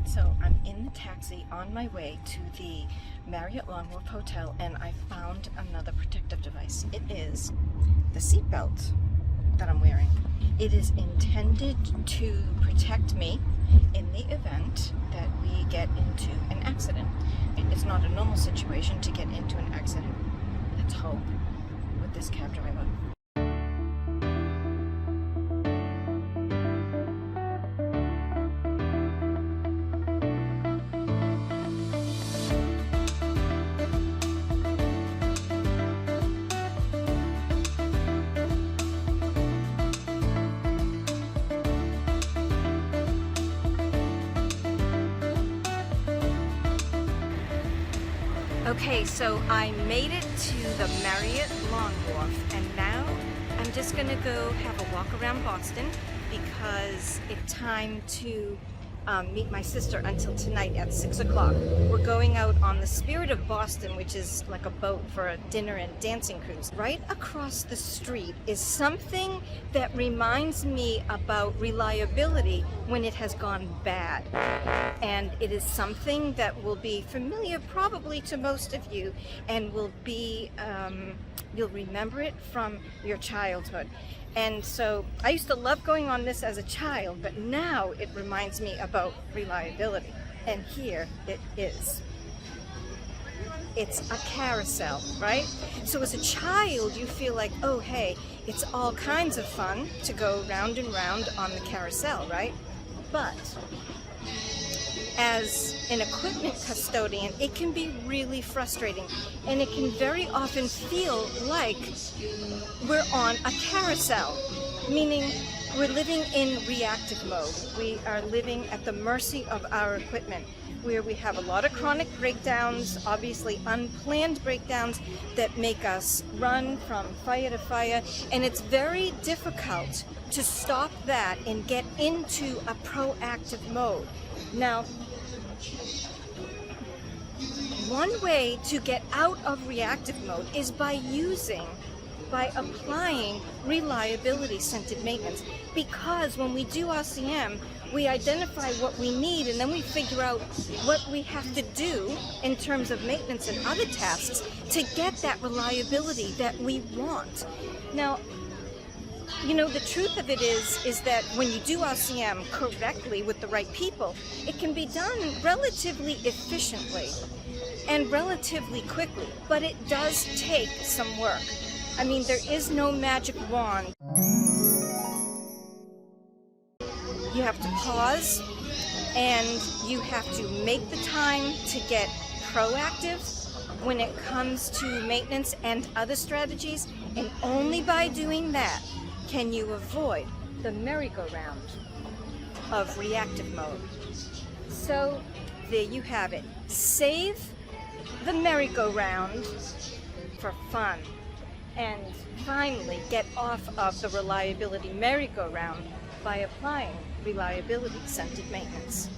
So I'm in the taxi on my way to the Marriott Long Wharf Hotel, and I found another protective device. It is the seatbelt that I'm wearing. It is intended to protect me in the event that we get into an accident. It's not a normal situation to get into an accident, let's hope, with this cab driver. Okay, so I made it to the Marriott Long Wharf, and now I'm just gonna go have a walk around Boston because it's time to meet my sister until tonight at 6 o'clock. We're going out on the Spirit of Boston, which is like a boat for a dinner and dancing cruise. Right across the street is something that reminds me about reliability when it has gone bad. And it is something that will be familiar probably to most of you, and will be, you'll remember it from your childhood. And so I used to love going on this as a child, but now it reminds me about reliability. And here it is. It's a carousel, right? So as a child, you feel like, oh, hey, it's all kinds of fun to go round and round on the carousel, right? But as an equipment custodian, it can be really frustrating, and it can very often feel like we're on a carousel, meaning we're living in reactive mode. We are living at the mercy of our equipment, where we have a lot of chronic breakdowns, obviously unplanned breakdowns that make us run from fire to fire, and it's very difficult to stop that and get into a proactive mode. Now, one way to get out of reactive mode is by applying reliability-centered maintenance, because when we do RCM, we identify what we need, and then we figure out what we have to do in terms of maintenance and other tasks to get that reliability that we want. Now, you know, the truth of it is that when you do RCM correctly with the right people, it can be done relatively efficiently and relatively quickly, but it does take some work. I mean, there is no magic wand. You have to pause, and you have to make the time to get proactive when it comes to maintenance and other strategies, and only by doing that can you avoid the merry-go-round of reactive mode. So there you have it. Save the merry-go-round for fun, and finally get off of the reliability merry-go-round by applying reliability-centered maintenance.